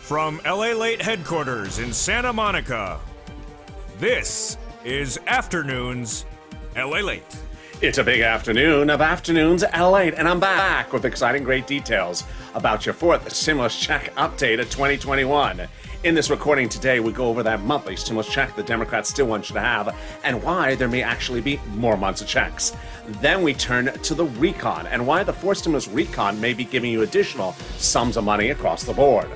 From LALATE headquarters in Santa Monica, this is Afternoons LALATE. It's a big afternoon of Afternoons LALATE, and I'm back with exciting great details about your fourth stimulus check update of 2021. In this recording today, we go over that monthly stimulus check the Democrats still want you to have and why there may actually be more months of checks. Then we turn to the recon and why the fourth stimulus recon may be giving you additional sums of money across the board.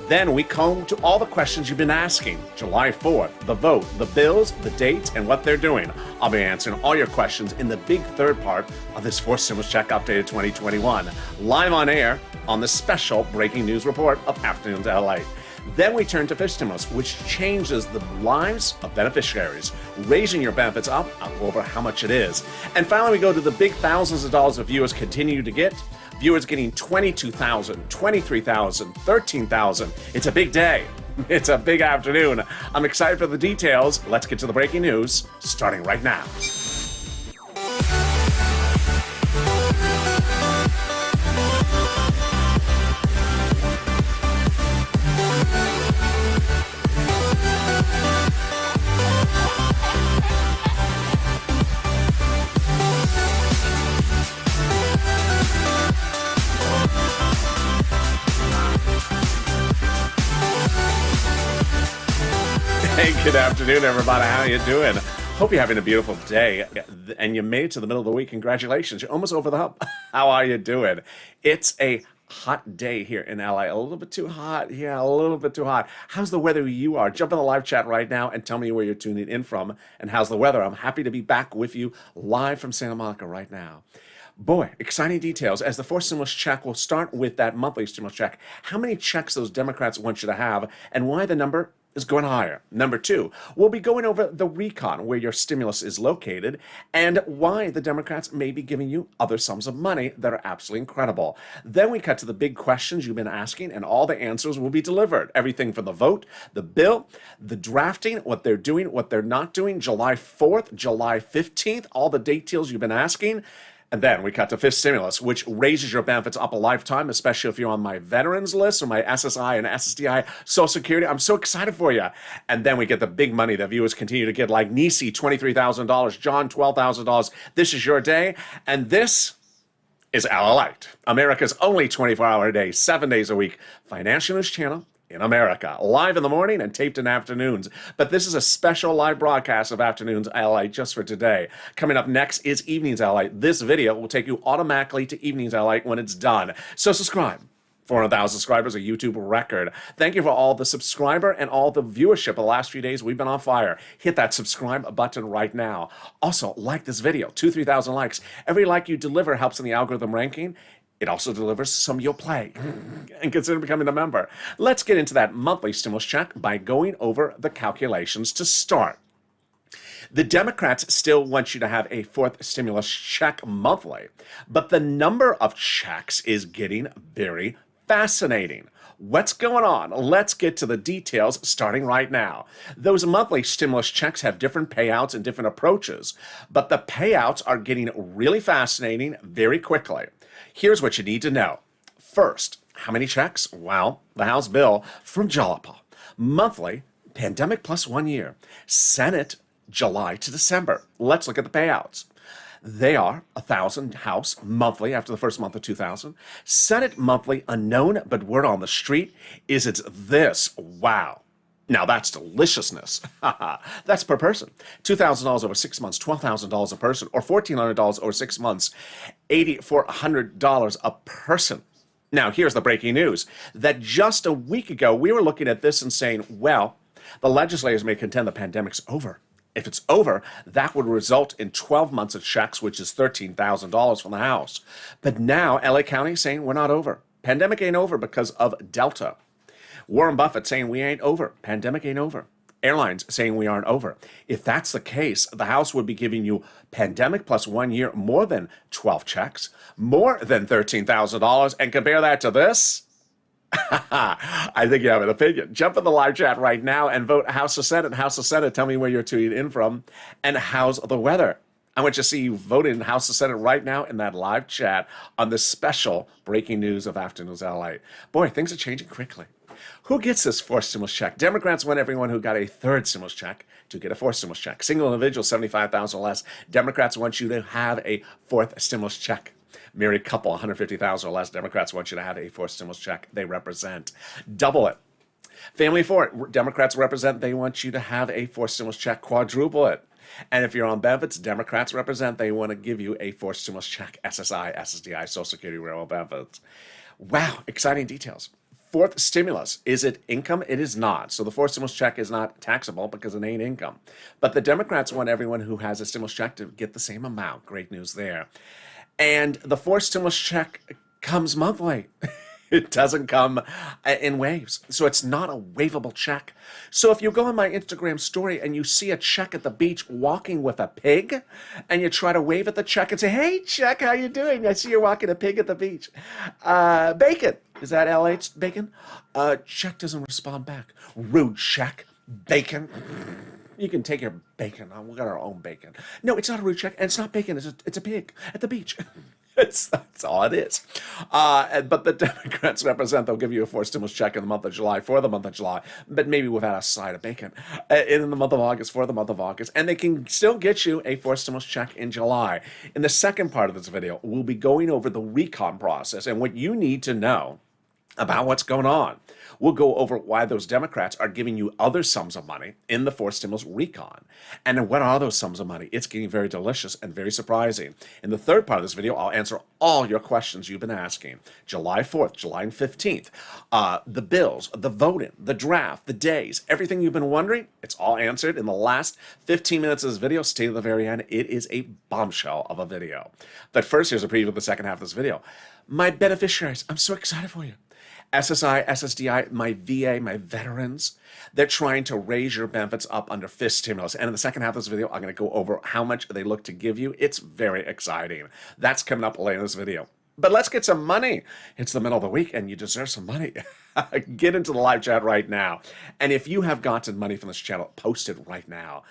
Then we come to all the questions you've been asking. July 4th, the vote, the bills, the dates, and what they're doing. I'll be answering all your questions in the big third part of this fourth stimulus check updated 2021, live on air on the special breaking news report of Afternoons LALATE. Then we turn to fifth stimulus, which changes the lives of beneficiaries, raising your benefits up. I'll go over how much it is. And finally, we go to the big thousands of dollars that viewers continue to get. Viewers getting $22,000, $23,000, $13,000. It's a big day. It's a big afternoon. I'm excited for the details. Let's get to the breaking news, starting right now. Hey, good afternoon, everybody. How you doing? Hope you're having a beautiful day, and you made it to the middle of the week. Congratulations. You're almost over the hump. How are you doing? It's a hot day here in LA. A little bit too hot. Yeah, a little bit too hot. How's the weather where you are? Jump in the live chat right now and tell me where you're tuning in from and how's the weather. I'm happy to be back with you live from Santa Monica right now. Boy, exciting details. As the fourth stimulus check, we'll start with that monthly stimulus check. How many checks those Democrats want you to have and why the number is going higher. Number two, we'll be going over the recon, where your stimulus is located, and why the Democrats may be giving you other sums of money that are absolutely incredible. Then we cut to the big questions you've been asking, and all the answers will be delivered. Everything from the vote, the bill, the drafting, what they're doing, what they're not doing, July 4th, July 15th, all the details you've been asking. And then we cut to fifth stimulus, which raises your benefits up a lifetime, especially if you're on my veterans list or my SSI and SSDI Social Security. I'm so excited for you. And then we get the big money that viewers continue to get, like Nisi, $23,000, John, $12,000. This is your day. And this is LALATE, America's only 24-hour-a-day, 7 days a week financial news channel in America, live in the morning and taped in afternoons. But this is a special live broadcast of Afternoons LALATE just for today. Coming up next is Evenings LALATE. This video will take you automatically to Evenings LALATE when it's done. So subscribe. 400,000 subscribers, a YouTube record. Thank you for all the subscriber and all the viewership the last few days. We've been on fire. Hit that subscribe button right now. Also, like this video, 3,000 likes. Every like you deliver helps in the algorithm ranking. It also delivers some you'll play and consider becoming a member. Let's get into that monthly stimulus check by going over the calculations to start. The Democrats still want you to have a fourth stimulus check monthly, but the number of checks is getting very fascinating. What's going on? Let's get to the details starting right now. Those monthly stimulus checks have different payouts and different approaches, but the payouts are getting really fascinating very quickly. Here's what you need to know. First, how many checks? Well, the House bill from Jalapa. Monthly, pandemic plus 1 year. Senate, July to December. Let's look at the payouts. They are 1,000 House monthly after the first month of 2,000. Senate monthly unknown, but word on the street is it's this. Wow. Now that's deliciousness. That's per person. $2,000 over 6 months, $12,000 a person, or $1,400 over 6 months, $8,400 a person. Now here's the breaking news, that just a week ago we were looking at this and saying, well, the legislators may contend the pandemic's over. If it's over, that would result in 12 months of checks, which is $13,000 from the House. But now LA County is saying we're not over. Pandemic ain't over because of Delta. Warren Buffett saying we ain't over. Pandemic ain't over. Airlines saying we aren't over. If that's the case, the House would be giving you pandemic plus 1 year, more than 12 checks, more than $13,000, and compare that to this. I think you have an opinion. Jump in the live chat right now and vote House or Senate. House or Senate, tell me where you're tuning in from. And how's the weather? I want you to see you vote in House or Senate right now in that live chat on the special breaking news of Afternoons LA. Boy, things are changing quickly. Who gets this fourth stimulus check? Democrats want everyone who got a third stimulus check to get a fourth stimulus check. Single individual, 75,000 or less. Democrats want you to have a fourth stimulus check. Married couple, 150,000 or less. Democrats want you to have a fourth stimulus check. They represent. Double it. Family of four, Democrats represent. They want you to have a fourth stimulus check. Quadruple it. And if you're on benefits, Democrats represent. They want to give you a fourth stimulus check. SSI, SSDI, Social Security, Railroad benefits. Wow, exciting details. Fourth stimulus, is it income? It is not. So the fourth stimulus check is not taxable because it ain't income. But the Democrats want everyone who has a stimulus check to get the same amount. Great news there. And the fourth stimulus check comes monthly. It doesn't come in waves. So it's not a waivable check. So if you go on my Instagram story and you see a check at the beach walking with a pig, and you try to wave at the check and say, "Hey, check, how you doing? I see you're walking a pig at the beach." Bacon. Is that LH bacon? Check doesn't respond back. Rude check. Bacon. You can take your bacon. We got our own bacon. No, it's not a rude check, and it's not bacon. It's a pig at the beach. That's all it is. But the Democrats represent. They'll give you a fourth stimulus check in the month of July for the month of July, but maybe without a side of bacon. In the month of August for the month of August, and they can still get you a fourth stimulus check in July. In the second part of this video, we'll be going over the recon process and what you need to know about what's going on. We'll go over why those Democrats are giving you other sums of money in the fourth stimulus recon. And what are those sums of money? It's getting very delicious and very surprising. In the third part of this video, I'll answer all your questions you've been asking. July 4th, July 15th, the bills, the voting, the draft, the days, everything you've been wondering, it's all answered in the last 15 minutes of this video. Stay to the very end. It is a bombshell of a video. But first, here's a preview of the second half of this video. My beneficiaries, I'm so excited for you. SSI, SSDI, my VA, my veterans, they're trying to raise your benefits up under fifth stimulus. And in the second half of this video, I'm going to go over how much they look to give you. It's very exciting. That's coming up later in this video. But let's get some money. It's the middle of the week and you deserve some money. Get into the live chat right now. And if you have gotten money from this channel, post it right now.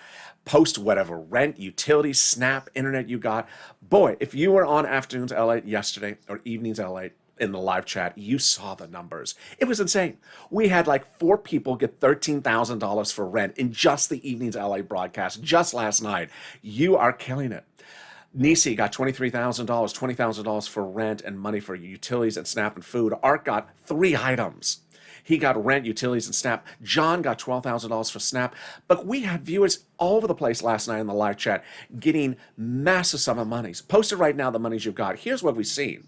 Post whatever rent, utilities, SNAP, internet you got. Boy, if you were on Afternoons LA yesterday or Evenings LA, in the live chat, you saw the numbers. It was insane. We had like 4 people get $13,000 for rent in just the Evenings LA broadcast just last night. You are killing it. Nisi got $23,000, $20,000 for rent and money for utilities and SNAP and food. Art got 3 items. He got rent, utilities, and SNAP. John got $12,000 for SNAP. But we had viewers all over the place last night in the live chat getting massive sum of monies. Post it right now, the monies you've got. Here's what we've seen.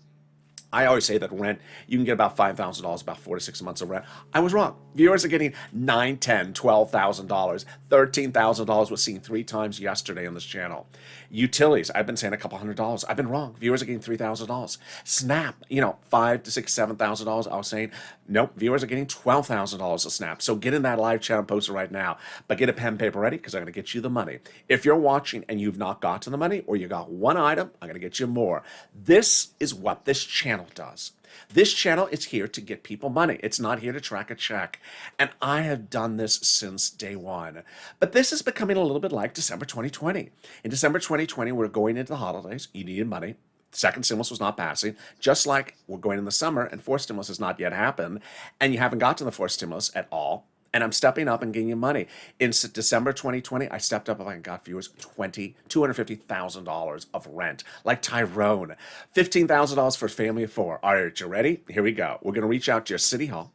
I always say that rent, you can get about $5,000, about 4 to 6 months of rent. I was wrong. Viewers are getting $9,000, $10,000, $12,000. $13,000 was seen 3 times yesterday on this channel. Utilities, I've been saying a couple $100. I've been wrong. Viewers are getting $3,000. SNAP, $5,000 to $6,000, $7,000. I was saying, nope, viewers are getting $12,000 of SNAP. So get in that live chat and post it right now. But get a pen and paper ready because I'm going to get you the money. If you're watching and you've not gotten the money or you got 1 item, I'm going to get you more. This is what this channel does. This channel is here to get people money. It's not here to track a check. And I have done this since day one. But this is becoming a little bit like December 2020. In December 2020, we're going into the holidays. You needed money. Second stimulus was not passing, just like we're going in the summer and fourth stimulus has not yet happened. And you haven't got to the fourth stimulus at all. And I'm stepping up and getting you money. In December 2020, I stepped up and got viewers $250,000 of rent, like Tyrone. $15,000 for a family of 4. All right, you ready? Here we go. We're going to reach out to your city hall,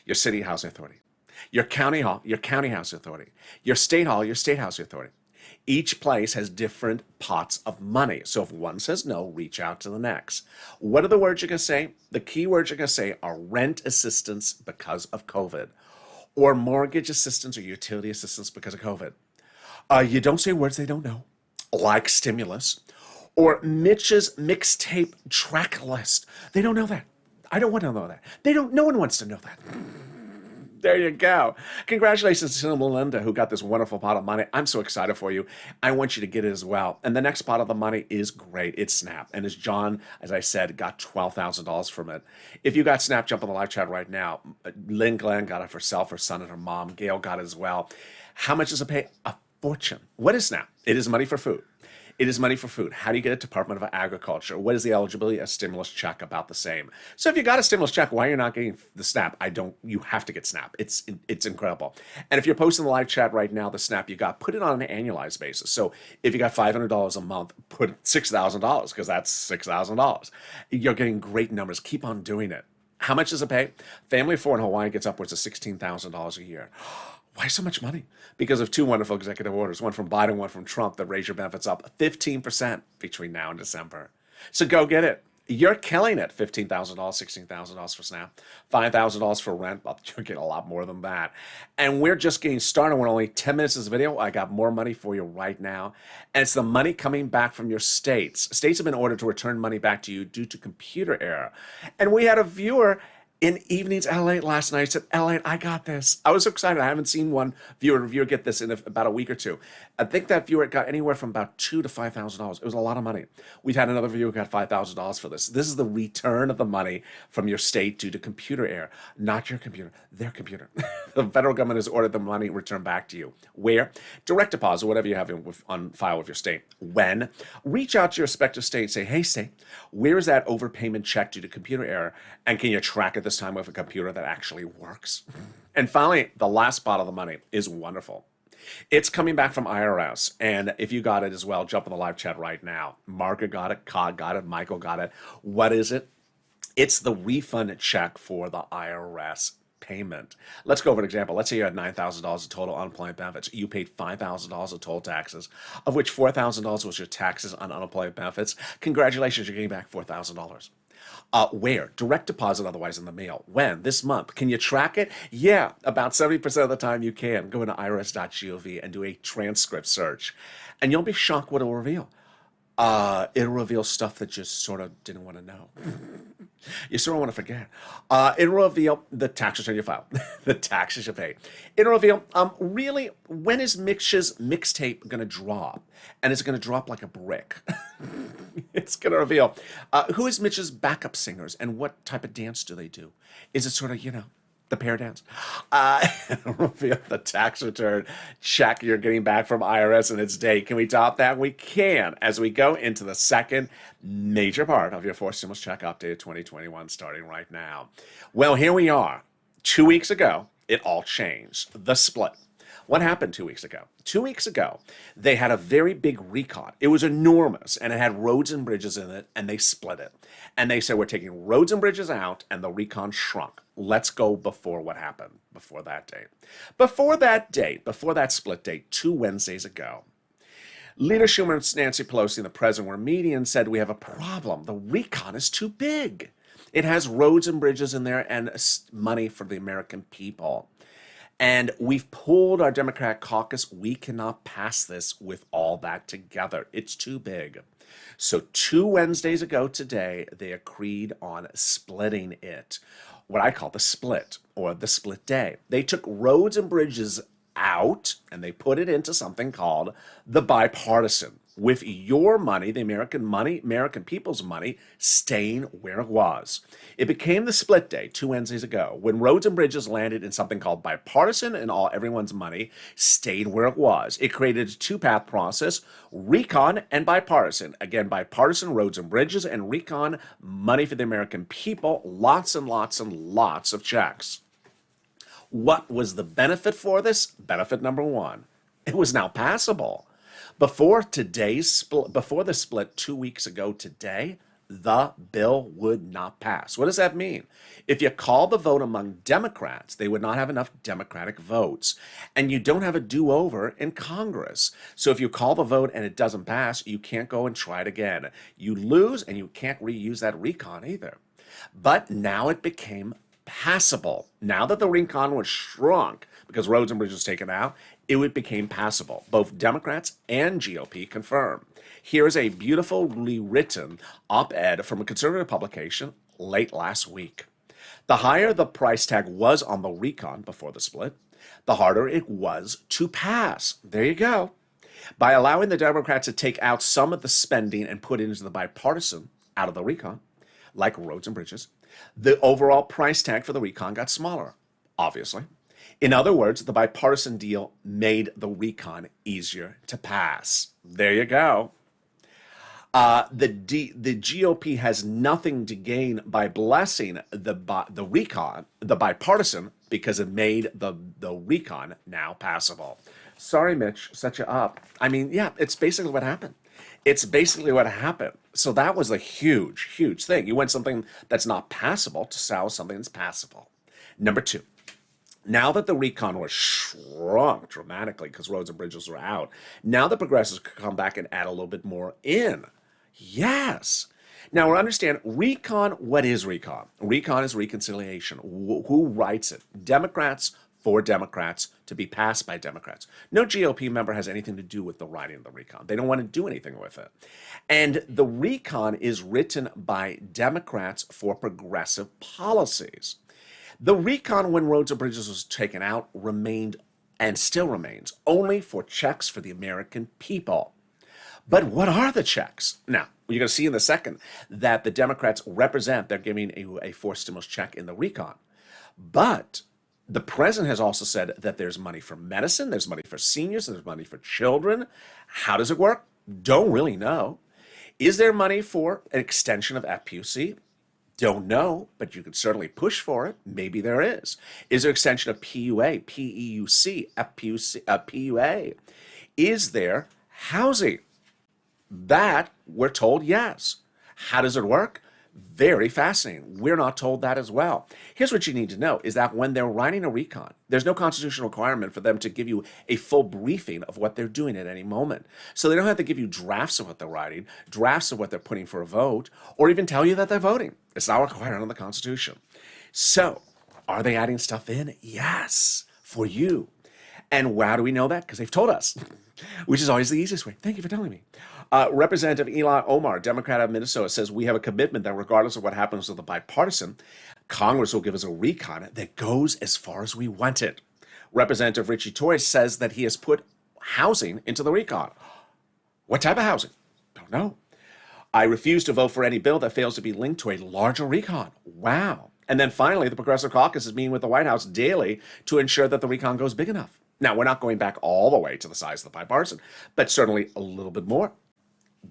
your city housing authority, your county hall, your county housing authority, your state hall, your state housing authority. Each place has different pots of money. So if one says no, reach out to the next. What are the words you're going to say? The key words you're going to say are rent assistance because of COVID, or mortgage assistance or utility assistance because of COVID. You don't say words they don't know, like stimulus, or Mitch's mixtape track list. They don't know that. I don't want to know that. No one wants to know that. There you go. Congratulations to Melinda, who got this wonderful pot of money. I'm so excited for you. I want you to get it as well. And the next pot of the money is great. It's SNAP. And as John, as I said, got $12,000 from it. If you got SNAP, jump on the live chat right now. Lynn Glenn got it for herself, her son, and her mom. Gail got it as well. How much does it pay? A fortune. What is SNAP? It is money for food. It is money for food. How do you get it? Department of Agriculture. What is the eligibility? A stimulus check, about the same. So if you got a stimulus check, why are you not getting the SNAP? You have to get SNAP. It's incredible. And if you're posting the live chat right now, the SNAP you got, put it on an annualized basis. So if you got $500 a month, put $6,000 because that's $6,000. You're getting great numbers. Keep on doing it. How much does it pay? Family of four in Hawaii gets upwards of $16,000 a year. Why so much money? Because of two wonderful executive orders, one from Biden, one from Trump, that raise your benefits up 15% between now and December. So go get it. You're killing it. $15,000, $16,000 for SNAP, $5,000 for rent. Well, you're getting a lot more than that. And we're just getting started. We're only 10 minutes of this video. I got more money for you right now. And it's the money coming back from your states. States have been ordered to return money back to you due to computer error. And we had a viewer in Evenings LA last night said, LA, I got this. I was so excited. I haven't seen one viewer get this in about a week or two. I think that viewer got anywhere from about $2,000 to $5,000. It was a lot of money. We've had another viewer who got $5,000 for this. This is the return of the money from your state due to computer error. Not your computer, their computer. The federal government has ordered the money returned back to you. Where? Direct deposit, whatever you have on file with your state. When? Reach out to your respective state and say, hey, state, where is that overpayment check due to computer error? And can you track it this time with a computer that actually works? And finally, the last pot of the money is wonderful. It's coming back from IRS. And if you got it as well, jump in the live chat right now. Margaret got it, Cog got it, Michael got it. What is it? It's the refund check for the IRS payment. Let's go over an example. Let's say you had $9,000 of total unemployment benefits. You paid $5,000 of total taxes, of which $4,000 was your taxes on unemployment benefits. Congratulations, you're getting back $4,000. Where? Direct deposit, otherwise in the mail. When? This month. Can you track it? Yeah, about 70% of the time you can. Go into irs.gov and do a transcript search. And you'll be shocked what it will reveal. It'll reveal stuff that you sort of didn't want to know. You sort of want to forget. It'll reveal the tax return you filed, the taxes you paid. It'll reveal, really, when is Mitch's mixtape going to drop? And it's going to drop like a brick. It's going to reveal who is Mitch's backup singers and what type of dance do they do? Is it sort of, the pair dance? It'll reveal the tax return check you're getting back from IRS in its date. Can we top that? We can, as we go into the second major part of your forced stimulus check update 2021 starting right now. Well, here we are. 2 weeks ago, it all changed. The split. What happened 2 weeks ago? 2 weeks ago, they had a very big recon. It was enormous, and it had roads and bridges in it, and they split it. And they said, we're taking roads and bridges out, and the recon shrunk. Let's go before what happened, before that date. Before that date, before that split date, 2 Wednesdays ago, Leader Schumer and Nancy Pelosi and the president were meeting and said, we have a problem. The recon is too big. It has roads and bridges in there and money for the American people. And we've pulled our Democratic caucus. We cannot pass this with all that together. It's too big. So 2 Wednesdays ago today, they agreed on splitting it. What I call the split, or the split day. They took roads and bridges out and they put it into something called the bipartisan, with your money, the American people's money, staying where it was. It became the split day 2 Wednesdays ago when roads and bridges landed in something called bipartisan, and everyone's money stayed where it was. It created a two-path process, recon and bipartisan. Again, bipartisan, roads and bridges, and recon, money for the American people, lots and lots and lots of checks. What was the benefit for this? Benefit number one, it was now passable. Before the split 2 weeks ago today, the bill would not pass. What does that mean? If you call the vote among Democrats, they would not have enough Democratic votes. And you don't have a do-over in Congress. So if you call the vote and it doesn't pass, you can't go and try it again. You lose, and you can't reuse that recon either. But now it became passable. Now that the recon was shrunk because roads and bridges taken out, it became passable. Both Democrats and GOP confirm. Here is a beautifully written op-ed from a conservative publication late last week. The higher the price tag was on the recon before the split, the harder it was to pass. There you go. By allowing the Democrats to take out some of the spending and put it into the bipartisan out of the recon, like roads and bridges, the overall price tag for the recon got smaller, obviously. In other words, the bipartisan deal made the recon easier to pass. There you go. The GOP has nothing to gain by blessing the recon, the bipartisan, because it made the recon now passable. Sorry, Mitch, set you up. I mean, yeah, it's basically what happened. It's basically what happened. So that was a huge, huge thing. You went something that's not passable to sell something that's passable. Number two, now that the recon was shrunk dramatically because roads and bridges were out, now the progressives could come back and add a little bit more in. Yes. Now, understand, recon, what is recon? Recon is reconciliation. Who writes it? Democrats for Democrats to be passed by Democrats. No GOP member has anything to do with the writing of the recon. They don't want to do anything with it. And the recon is written by Democrats for progressive policies. The recon, when roads and bridges was taken out, remained and still remains only for checks for the American people. But what are the checks? Now, you're going to see in a second that the Democrats represent, they're giving a forced stimulus check in the recon. But the president has also said that there's money for medicine, there's money for seniors, there's money for children. How does it work? Don't really know. Is there money for an extension of FPUC? Don't know, but you could certainly push for it. Maybe there is. Is there extension of PUA, PEUC, FPUC, PUA? Is there housing? That, we're told, yes. How does it work? Very fascinating. We're not told that as well. Here's what you need to know is that when they're writing a recon, there's no constitutional requirement for them to give you a full briefing of what they're doing at any moment. So they don't have to give you drafts of what they're writing, drafts of what they're putting for a vote, or even tell you that they're voting. It's not required under the Constitution. So, are they adding stuff in? Yes, for you. And how do we know that? Because they've told us, which is always the easiest way. Thank you for telling me. Representative Eli Omar, Democrat of Minnesota, says we have a commitment that regardless of what happens with the bipartisan, Congress will give us a recon that goes as far as we want it. Representative Richie Toy says that he has put housing into the recon. What type of housing? Don't know. I refuse to vote for any bill that fails to be linked to a larger recon. Wow. And then finally, the Progressive Caucus is meeting with the White House daily to ensure that the recon goes big enough. Now, we're not going back all the way to the size of the bipartisan, but certainly a little bit more.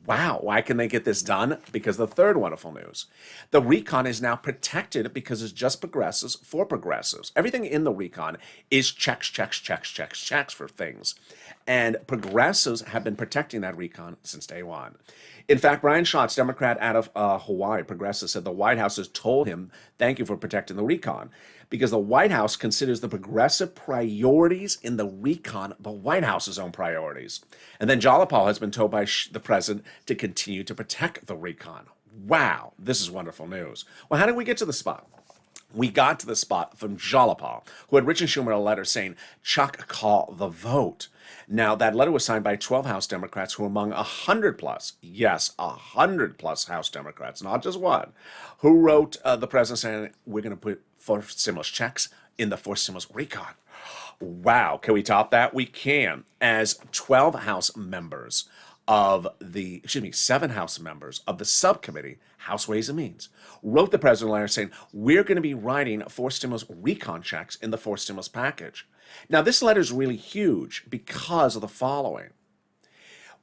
Wow, why can they get this done? Because the third wonderful news. The recon is now protected because it's just progressives for progressives. Everything in the recon is checks for things. And progressives have been protecting that recon since day one. In fact, Brian Schatz, Democrat out of Hawaii, progressive, said the White House has told him, thank you for protecting the recon, because the White House considers the progressive priorities in the recon the White House's own priorities. And then Jalapal has been told by the president to continue to protect the recon. Wow, this is wonderful news. Well, how did we get to the spot? We got to the spot from Jalapal, who had written Schumer a letter saying, Chuck, call the vote. Now, that letter was signed by 12 House Democrats who were among 100 plus, yes, 100 plus House Democrats, not just one, who wrote the president saying, we're going to put forced stimulus checks in the forced stimulus recon. Wow, can we top that? We can. As 12 House members of the, 7 House members of the subcommittee, House Ways and Means, wrote the president a letter saying, we're going to be writing forced stimulus recon checks in the forced stimulus package. Now, this letter is really huge because of the following.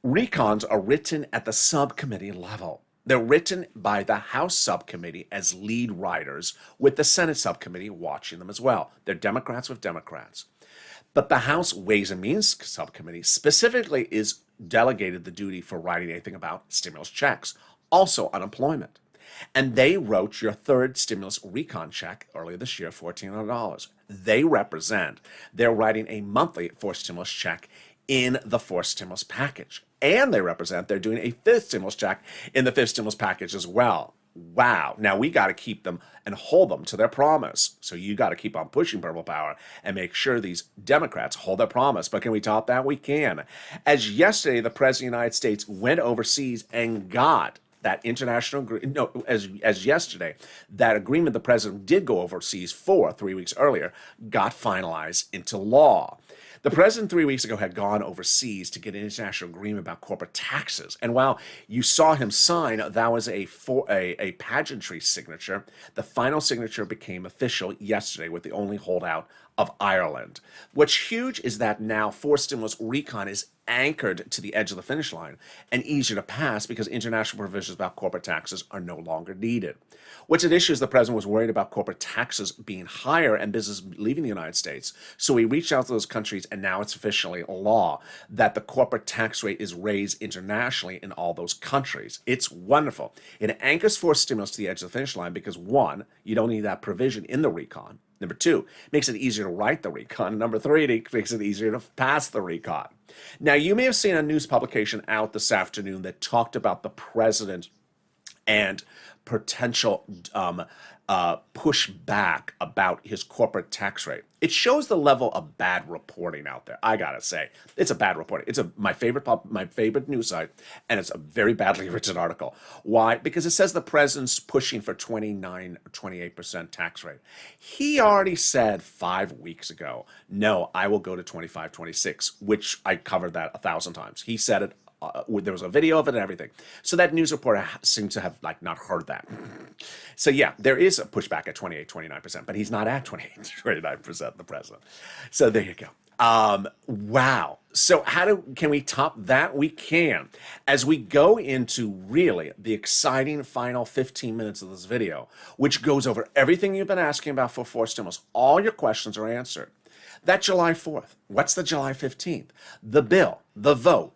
Recons are written at the subcommittee level. They're written by the House subcommittee as lead writers, with the Senate subcommittee watching them as well. They're Democrats with Democrats. But the House Ways and Means subcommittee specifically is delegated the duty for writing anything about stimulus checks, also unemployment. And they wrote your third stimulus recon check earlier this year, $1,400. They represent, they're writing a monthly forced stimulus check in the forced stimulus package. And they represent, they're doing a fifth stimulus check in the fifth stimulus package as well. Wow. Now we got to keep them and hold them to their promise. So you got to keep on pushing Purple Power and make sure these Democrats hold their promise. But can we top that? We can. As yesterday, the President of the United States went overseas and got that international, as yesterday, that agreement the president did go overseas for 3 weeks earlier got finalized into law. The president 3 weeks ago had gone overseas to get an international agreement about corporate taxes. And while you saw him sign, that was a pageantry signature. The final signature became official yesterday with the only holdout of Ireland. What's huge is that now forced stimulus recon is anchored to the edge of the finish line and easier to pass because international provisions about corporate taxes are no longer needed. What's at issue is the president was worried about corporate taxes being higher and business leaving the United States. So he reached out to those countries, and now it's officially law that the corporate tax rate is raised internationally in all those countries. It's wonderful. It anchors forced stimulus to the edge of the finish line because, one, you don't need that provision in the recon. Number two, makes it easier to write the recon. Number three, it makes it easier to pass the recon. Now, you may have seen a news publication out this afternoon that talked about the president and potential pushback about his corporate tax rate. It shows the level of bad reporting out there. I gotta say, it's a bad reporting. It's my favorite news site, and it's a very badly written article. Why? Because it says the president's pushing for 29 or 28% tax rate. He already said 5 weeks ago, no, I will go to 25, 26, which I covered that 1,000 times. He said it. There was a video of it and everything. So that news reporter seems to have not heard that. So yeah, there is a pushback at 28, 29%, but he's not at 28, 29%, the president. So there you go. Wow. So can we top that? We can. As we go into really the exciting final 15 minutes of this video, which goes over everything you've been asking about for forced stimulus, all your questions are answered. That July 4th, what's the July 15th? The bill, the vote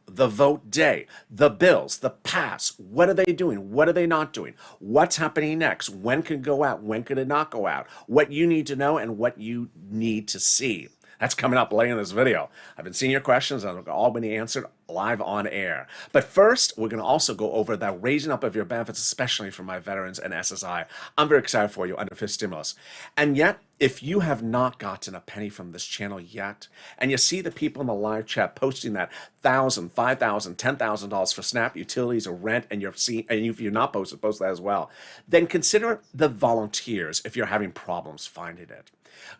day, the bills, the pass. What are they doing? What are they not doing? What's happening next? When could it go out? When could it not go out? What you need to know and what you need to see. That's coming up later in this video. I've been seeing your questions and they've all been answered live on air. But first, we're going to also go over that raising up of your benefits, especially for my veterans and SSI. I'm very excited for you under fifth stimulus. And yet, if you have not gotten a penny from this channel yet, and you see the people in the live chat posting that $1,000, $5,000, $10,000 for SNAP, utilities, or rent, and if you're not posted, post that as well, then consider the volunteers if you're having problems finding it.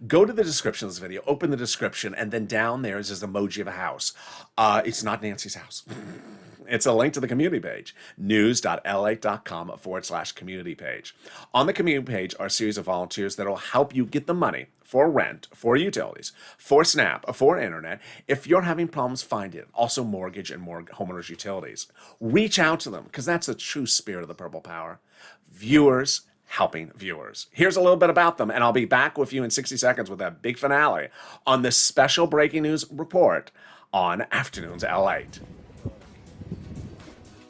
Go to the description of this video, open the description, and then down there is this emoji of a house. It's not Nancy's house. It's a link to the community page, news.lalate.com/community page. On the community page are a series of volunteers that will help you get the money for rent, for utilities, for SNAP, for internet. If you're having problems, find it. Also mortgage and more homeowners utilities. Reach out to them because that's the true spirit of the Purple Power. Viewers helping viewers. Here's a little bit about them, and I'll be back with you in 60 seconds with that big finale on this special breaking news report on Afternoons at LALATE.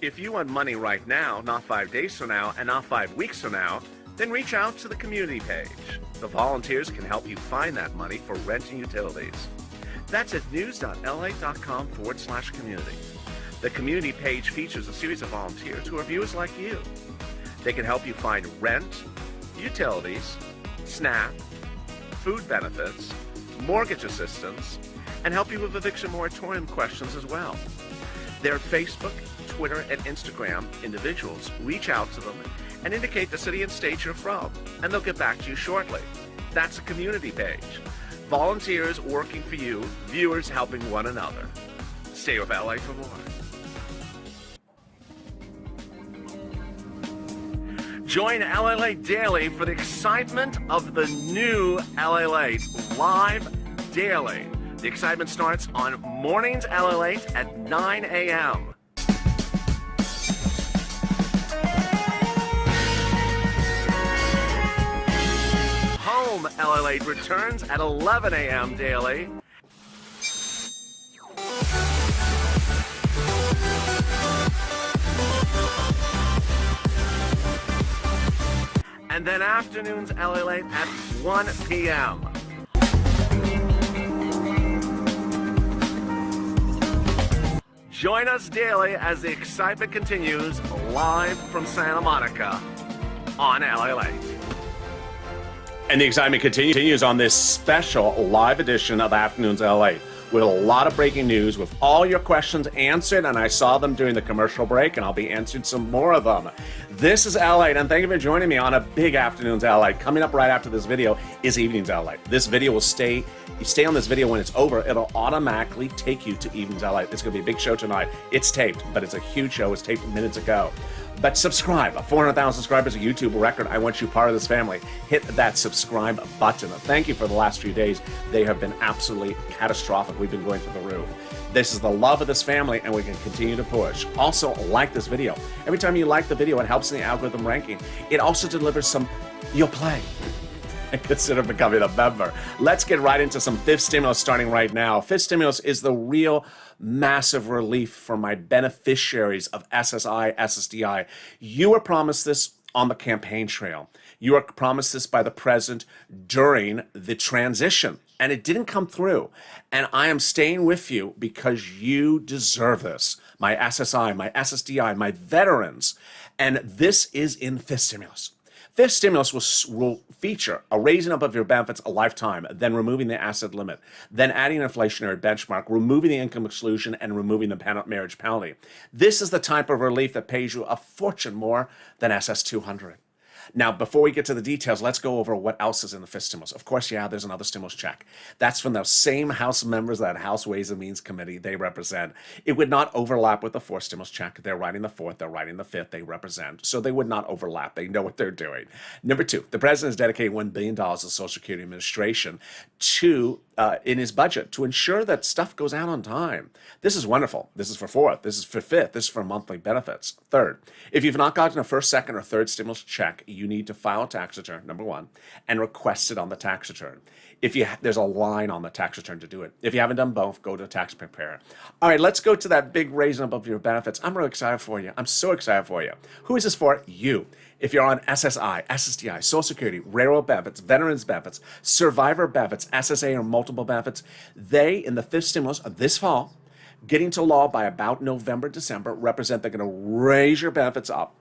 If you want money right now, not 5 days from now, and not 5 weeks from now, then reach out to the community page. The volunteers can help you find that money for rent and utilities. That's at news.lalate.com/community. The community page features a series of volunteers who are viewers like you. They can help you find rent, utilities, SNAP, food benefits, mortgage assistance, and help you with eviction moratorium questions as well. Their Facebook, Twitter, and Instagram individuals. Reach out to them and indicate the city and state you're from, and they'll get back to you shortly. That's a community page. Volunteers working for you, viewers helping one another. Stay with LA for more. Join LALATE Daily for the excitement of the new LALATE live daily. The excitement starts on mornings LALATE at 9 a.m. Home LALATE returns at 11 a.m. daily. And then afternoons LALATE at 1 p.m. Join us daily as the excitement continues live from Santa Monica on LALATE. And the excitement continues on this special live edition of Afternoons LALATE with a lot of breaking news, with all your questions answered, and I saw them during the commercial break, and I'll be answering some more of them. This is LALATE, and thank you for joining me on a big Afternoons LALATE. Coming up right after this video is Evenings LALATE. This video will you stay on this video when it's over, it'll automatically take you to Evenings LALATE. It's going to be a big show tonight. It's taped, but it's a huge show. It's taped minutes ago. But subscribe. 400,000 subscribers, a YouTube record. I want you part of this family. Hit that subscribe button. Thank you for the last few days. They have been absolutely catastrophic. We've been going through the roof. This is the love of this family, and we can continue to push. Also, like this video. Every time you like the video, it helps in the algorithm ranking. It also delivers some, you'll play. And consider becoming a member. Let's get right into some fifth stimulus starting right now. Fifth stimulus is the real massive relief for my beneficiaries of SSI, SSDI. You were promised this on the campaign trail. You were promised this by the president during the transition, and it didn't come through. And I am staying with you because you deserve this. My SSI, my SSDI, my veterans. And this is in fifth stimulus. Fifth stimulus will feature a raising up of your benefits a lifetime, then removing the asset limit, then adding an inflationary benchmark, removing the income exclusion, and removing the marriage penalty. This is the type of relief that pays you a fortune more than SS200. Now, before we get to the details, let's go over what else is in the fifth stimulus. Of course, yeah, there's another stimulus check. That's from those same House members that House Ways and Means Committee they represent. It would not overlap with the fourth stimulus check. They're writing the fourth, they're writing the fifth, they represent. So they would not overlap. They know what they're doing. Number two, the president has dedicated $1 billion to the Social Security Administration to in his budget to ensure that stuff goes out on time. This is wonderful. This is for fourth. This is for fifth. This is for monthly benefits. Third, if you've not gotten a first, second, or third stimulus check, you need to file a tax return, number one, and request it on the tax return. If there's a line on the tax return to do it. If you haven't done both, go to a tax preparer. All right, let's go to that big raising up of your benefits. I'm really excited for you. I'm so excited for you. Who is this for? You. If you're on SSI, SSDI, Social Security, railroad benefits, veterans benefits, survivor benefits, SSA or multiple benefits, they, in the fifth stimulus of this fall, getting to law by about November, December, represent they're going to raise your benefits up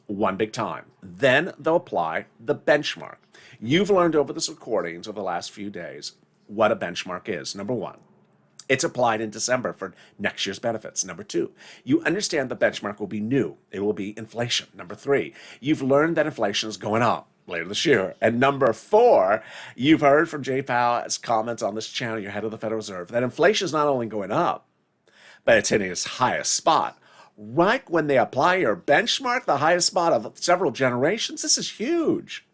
one big time. Then they'll apply the benchmark. You've learned over this recordings over the last few days what a benchmark is. Number one, it's applied in December for next year's benefits. Number two, you understand the benchmark will be new. It will be inflation. Number three, you've learned that inflation is going up later this year. And number four, you've heard from Jay Powell's comments on this channel, your head of the Federal Reserve, that inflation is not only going up, but it's hitting its highest spot. Right when they apply your benchmark, the highest spot of several generations, this is huge.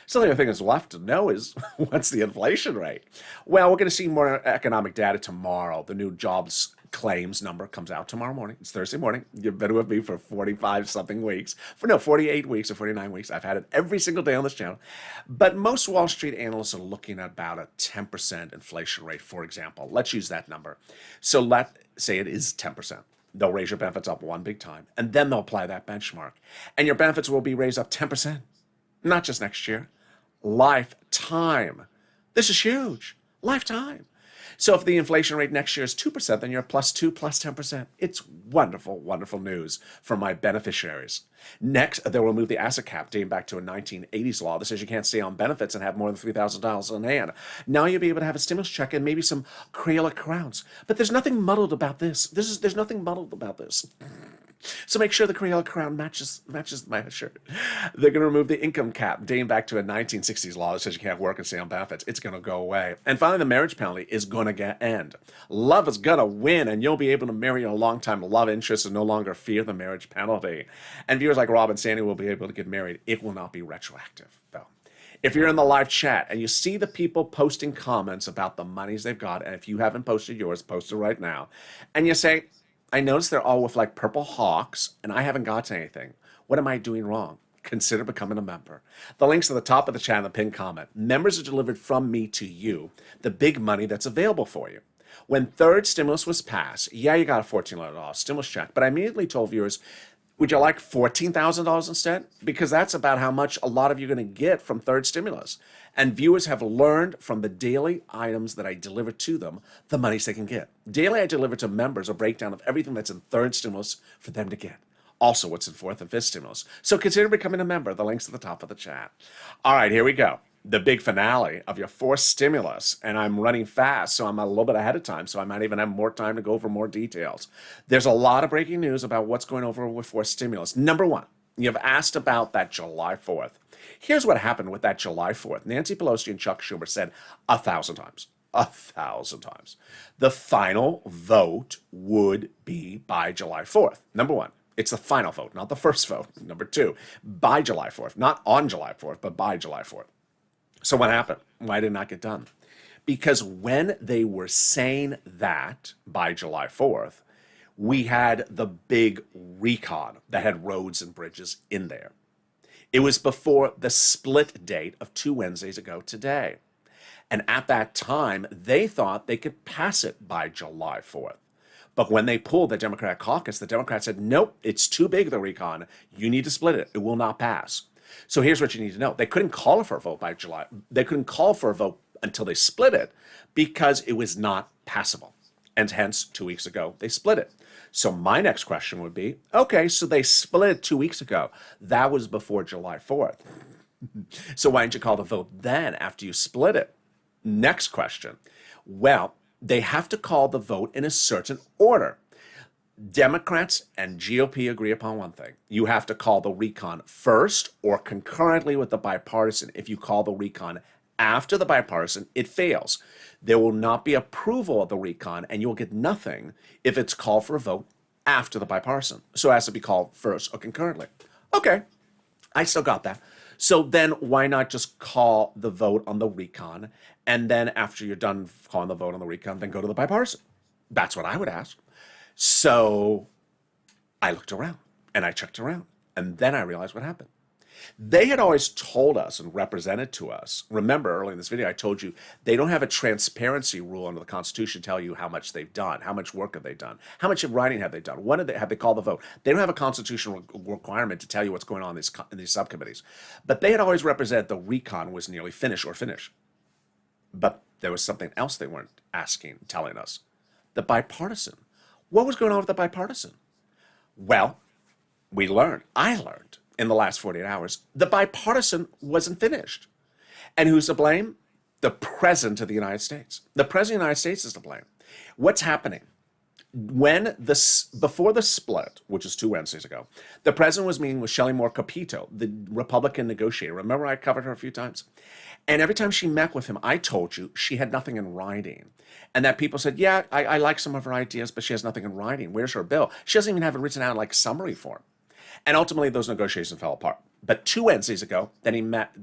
So the only thing that's left to know is what's the inflation rate? Well, we're going to see more economic data tomorrow. The new jobs claims number comes out tomorrow morning. It's Thursday morning. You've been with me for 48 weeks or 49 weeks. I've had it every single day on this channel. But most Wall Street analysts are looking at about a 10% inflation rate, for example. Let's use that number. So let's say it is 10%. They'll raise your benefits up one big time, and then they'll apply that benchmark. And your benefits will be raised up 10%. Not just next year. Lifetime. This is huge. Lifetime. So if the inflation rate next year is 2%, then you're plus 2 plus 10%. It's wonderful, wonderful news for my beneficiaries. Next, they'll remove the asset cap dating back to a 1980s law that says you can't stay on benefits and have more than $3,000 in hand. Now you'll be able to have a stimulus check and maybe some Crayola crowns. But there's nothing muddled about this. There's nothing muddled about this. So make sure the Crayola crown matches my shirt. They're going to remove the income cap dating back to a 1960s law that says you can't work and stay on benefits. It's going to go away. And finally, the marriage penalty is going to end. Love is going to win, and you'll be able to marry your longtime love interest and no longer fear the marriage penalty. And viewers like Rob and Sandy will be able to get married. It will not be retroactive, though. If you're in the live chat and you see the people posting comments about the monies they've got, and if you haven't posted yours, post it right now, and you say, I noticed they're all with like purple hawks, and I haven't got anything. What am I doing wrong? Consider becoming a member. The link's at the top of the channel, the pinned comment. Members are delivered from me to you, the big money that's available for you. When third stimulus was passed, yeah, you got a $1,400 stimulus check, but I immediately told viewers, would you like $14,000 instead? Because that's about how much a lot of you are going to get from third stimulus. And viewers have learned from the daily items that I deliver to them, the monies they can get. Daily, I deliver to members a breakdown of everything that's in third stimulus for them to get. Also, what's in fourth and fifth stimulus. So consider becoming a member. The link's at the top of the chat. All right, here we go. The big finale of your fourth stimulus, and I'm running fast, so I'm a little bit ahead of time, so I might even have more time to go over more details. There's a lot of breaking news about what's going over with fourth stimulus. Number one, you've asked about that July 4th. Here's what happened with that July 4th. Nancy Pelosi and Chuck Schumer said 1,000 times. 1,000 times. The final vote would be by July 4th. Number one, It's the final vote, not the first vote. Number two, by July 4th, not on July 4th, but by July 4th. So what happened? Why did it not get done? Because when they were saying that by July 4th, we had the big recon that had roads and bridges in there. It was before the split date of 2 Wednesdays ago today. And at that time, they thought they could pass it by July 4th. But when they pulled the Democratic caucus, the Democrats said, nope, it's too big, the recon. You need to split it. It will not pass. So here's what you need to know. They couldn't call for a vote by July. They couldn't call for a vote until they split it because it was not passable. And hence, 2 weeks ago, they split it. So my next question would be, okay, so they split it 2 weeks ago. That was before July 4th. So why didn't you call the vote then after you split it? Next question. Well, they have to call the vote in a certain order. Democrats and GOP agree upon one thing. You have to call the recon first or concurrently with the bipartisan. If you call the recon after the bipartisan, it fails. There will not be approval of the recon, and you'll get nothing if it's called for a vote after the bipartisan. So it has to be called first or concurrently. Okay, I still got that. So then why not just call the vote on the recon, and then after you're done calling the vote on the recon, then go to the bipartisan? That's what I would ask. So I looked around, and I checked around, and then I realized what happened. They had always told us and represented to us, remember early in this video I told you, they don't have a transparency rule under the Constitution to tell you how much they've done, how much work have they done, how much writing have they done, when have they called the vote. They don't have a constitutional requirement to tell you what's going on in these subcommittees. But they had always represented the recon was nearly finished or finished. But there was something else they weren't telling us. The bipartisan. What was going on with the bipartisan? Well, I learned in the last 48 hours, the bipartisan wasn't finished. And who's to blame? The President of the United States. The President of the United States is to blame. What's happening? Before the split, which is 2 Wednesdays ago, the President was meeting with Shelley Moore Capito, the Republican negotiator. Remember I covered her a few times? And every time she met with him, I told you she had nothing in writing. And that people said, yeah, I like some of her ideas, but she has nothing in writing. Where's her bill? She doesn't even have it written out like summary form. And ultimately, those negotiations fell apart. But 2 Wednesdays ago, then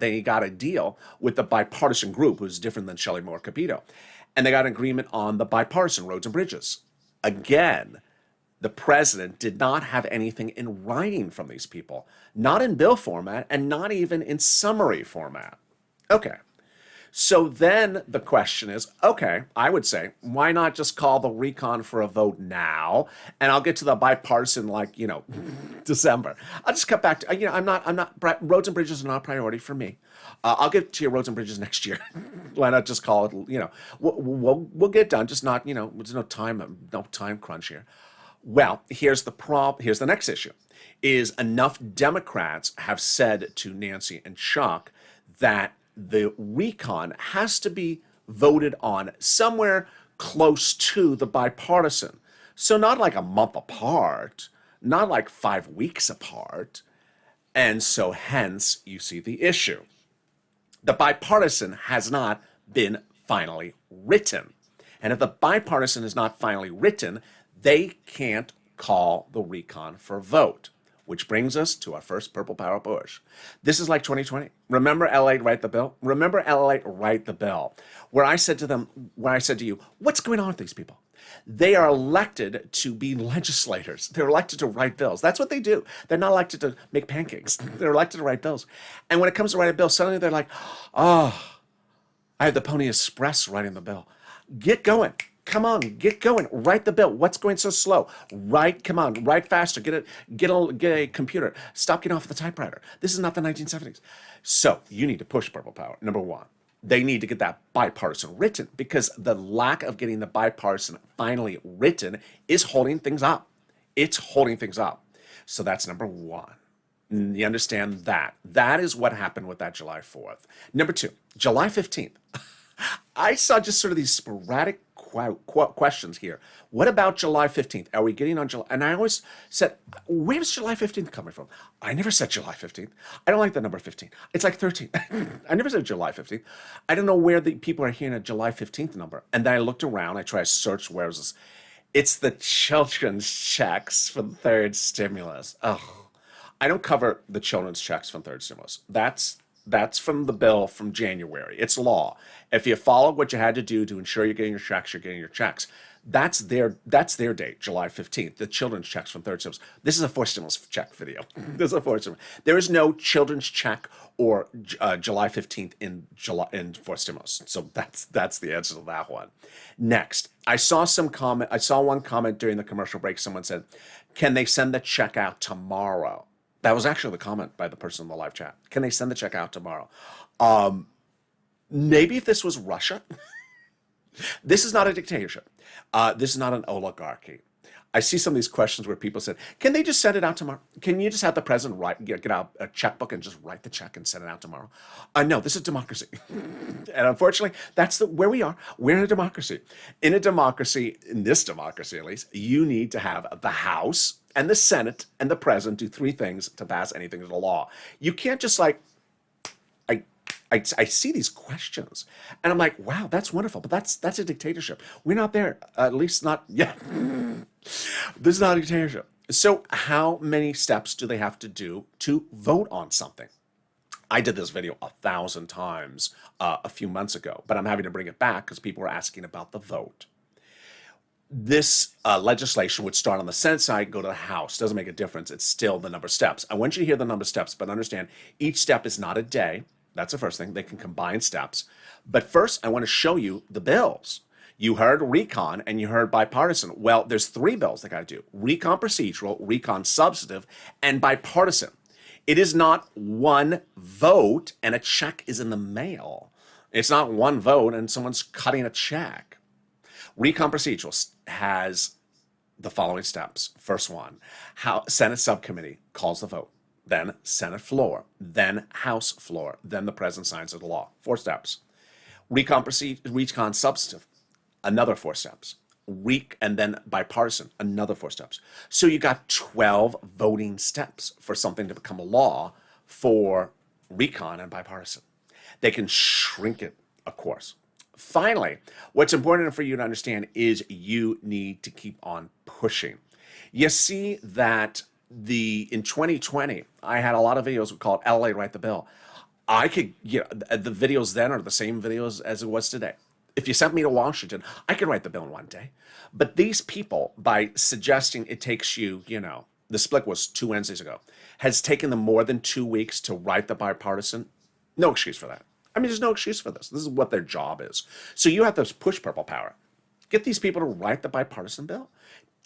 he got a deal with the bipartisan group, who's different than Shelley Moore Capito. And they got an agreement on the bipartisan roads and bridges. Again, the president did not have anything in writing from these people, not in bill format and not even in summary format. Okay. So then the question is, okay, I would say, why not just call the recon for a vote now? And I'll get to the bipartisan, December. I'll just cut back to, roads and bridges are not a priority for me. I'll get to your roads and bridges next year. Why not just call it, we'll get it done, just not, there's no time crunch here. Well, here's the next issue, is enough Democrats have said to Nancy and Chuck that the recon has to be voted on somewhere close to the bipartisan. So not like a month apart, not like 5 weeks apart. And so hence you see the issue. The bipartisan has not been finally written. And if the bipartisan is not finally written, they can't call the recon for a vote. Which brings us to our first purple power push. This is like 2020. Remember LALATE write the bill? Remember LALATE write the bill, where I said to you, what's going on with these people? They are elected to be legislators. They're elected to write bills. That's what they do. They're not elected to make pancakes. They're elected to write bills. And when it comes to write a bill, suddenly they're like, oh, I have the Pony Express writing the bill. Get going. Come on, get going. Write the bill. What's going so slow? Come on, write faster. Get a computer. Stop getting off the typewriter. This is not the 1970s. So you need to push purple power. Number one, they need to get that bipartisan written, because the lack of getting the bipartisan finally written is holding things up. It's holding things up. So that's number one. You understand that? That is what happened with that July 4th. Number two, July 15th. I saw just sort of these sporadic questions here. What about July 15th? Are we getting on July? And I always said, where's July 15th coming from? I never said July 15th. I don't like the number 15. It's like 13. I never said July 15th. I don't know where the people are hearing a July 15th number. And then I looked around. I tried to search where was this. It's the children's checks for the third stimulus. Oh, I don't cover the children's checks from third stimulus. That's from the bill from January. It's law. If you follow what you had to do to ensure you're getting your checks, you're getting your checks. That's their date, July 15th. The children's checks from third stimulus. This is a fourth stimulus check video. This is a fourth stimulus. There is no children's check or July 15th in fourth stimulus. So that's the answer to that one. Next, I saw one comment during the commercial break. Someone said, "Can they send the check out tomorrow?" That was actually the comment by the person in the live chat. Can they send the check out tomorrow? Maybe if this was Russia. This is not a dictatorship. This is not an oligarchy. I see some of these questions where people said, "Can they just send it out tomorrow? Can you just have the president get out a checkbook and just write the check and send it out tomorrow?" No, this is democracy. And unfortunately, that's where we are. We're in a democracy. In this democracy at least, you need to have the House and the Senate and the president do three things to pass anything into law. You can't just I see these questions and I'm like, wow, that's wonderful, but that's a dictatorship. We're not there, at least not yet. This is not a dictatorship. So how many steps do they have to do to vote on something? I did this video 1,000 times a few months ago, but I'm having to bring it back because people were asking about the vote. This legislation would start on the Senate side, go to the House. Doesn't make a difference. It's still the number of steps. I want you to hear the number of steps, but understand each step is not a day. That's the first thing. They can combine steps. But first, I want to show you the bills. You heard recon and you heard bipartisan. Well, there's three bills they got to do. Recon procedural, recon substantive, and bipartisan. It is not one vote and a check is in the mail. It's not one vote and someone's cutting a check. Recon procedural has the following steps. First one, Senate subcommittee calls the vote. Then Senate floor, then House floor, then the president signs the law. 4 steps. Recon substantive, another 4 steps. And then bipartisan, another 4 steps. So you got 12 voting steps for something to become a law for recon and bipartisan. They can shrink it, of course. Finally, what's important for you to understand is you need to keep on pushing. You see that in 2020, I had a lot of videos called LALATE Write the Bill. I could, the videos then are the same videos as it was today. If you sent me to Washington, I could write the bill in one day. But these people, by suggesting it takes you, the split was 2 Wednesdays ago, has taken them more than 2 weeks to write the bipartisan. No excuse for that. I mean, there's no excuse for this. This is what their job is. So you have to push purple power. Get these people to write the bipartisan bill.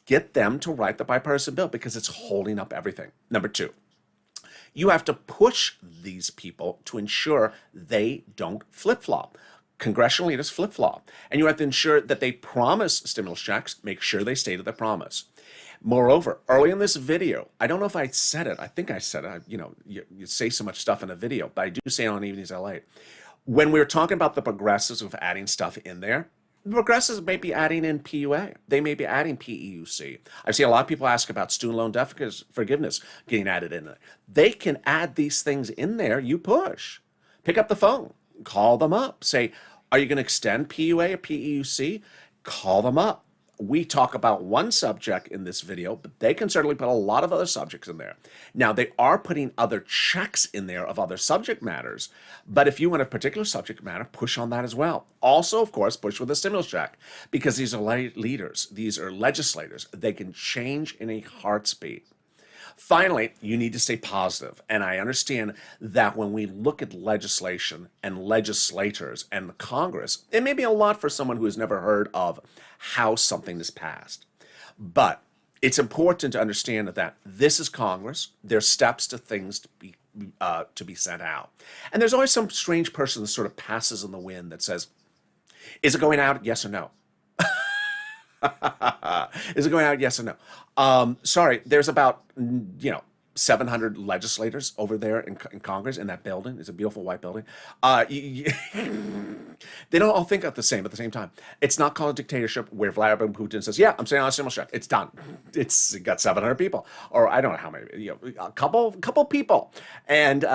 Get them to write the bipartisan bill because it's holding up everything. Number 2, you have to push these people to ensure they don't flip-flop. Congressional leaders flip-flop. And you have to ensure that they promise stimulus checks, make sure they stay to their promise. Moreover, early in this video, I don't know if I said it. I think I said it. You say so much stuff in a video, but I do say it on Evenings LA. When we were talking about the progressives of adding stuff in there, the progressives may be adding in PUA. They may be adding PEUC. I've seen a lot of people ask about student loan debt forgiveness getting added in there. They can add these things in there. You push. Pick up the phone. Call them up. Say, are you going to extend PUA or PEUC? Call them up. We talk about one subject in this video, but they can certainly put a lot of other subjects in there. Now, they are putting other checks in there of other subject matters, but if you want a particular subject matter, push on that as well. Also, of course, push with a stimulus check, because these are leaders, these are legislators. They can change in a heartbeat. Finally, you need to stay positive. And I understand that when we look at legislation and legislators and the Congress, it may be a lot for someone who has never heard of how something is passed. But it's important to understand that this is Congress. There's steps to things to be sent out. And there's always some strange person that sort of passes in the wind that says, is it going out? Yes or no? Is it going out? Yes or no? Sorry, there's about 700 legislators over there in Congress in that building. It's a beautiful white building. They don't all think at the same time. It's not called a dictatorship where Vladimir Putin says, "Yeah, I'm saying on a stimulus check." It's done. It's got 700 people, or I don't know how many. A couple people, and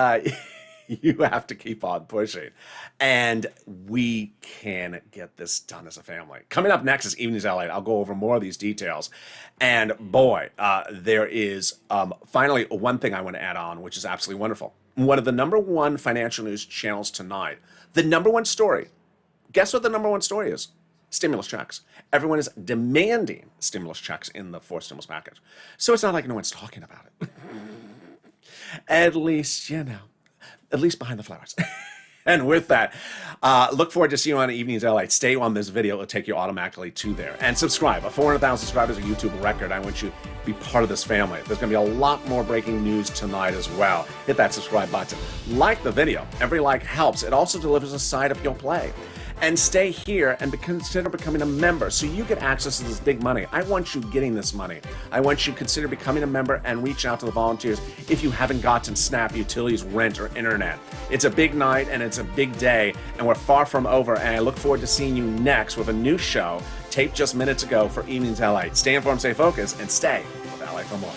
You have to keep on pushing. And we can get this done as a family. Coming up next is Evenings LA. I'll go over more of these details. And boy, there is finally one thing I want to add on, which is absolutely wonderful. One of the #1 financial news channels tonight, the #1 story. Guess what the #1 story is? Stimulus checks. Everyone is demanding stimulus checks in the fourth stimulus package. So it's not like no one's talking about it. At least, at least behind the flowers. And with that, look forward to seeing you on Evenings LA. Stay on this video. It'll take you automatically to there. And subscribe. 400,000 subscribers, a YouTube record. I want you to be part of this family. There's going to be a lot more breaking news tonight as well. Hit that subscribe button. Like the video. Every like helps. It also delivers a side of your play. And stay here and consider becoming a member so you get access to this big money. I want you getting this money. I want you to consider becoming a member and reach out to the volunteers if you haven't gotten SNAP, utilities, rent, or internet. It's a big night and it's a big day, and we're far from over, and I look forward to seeing you next with a new show taped just minutes ago for Evenings LA. Stay informed, stay focused, and stay with LA for more.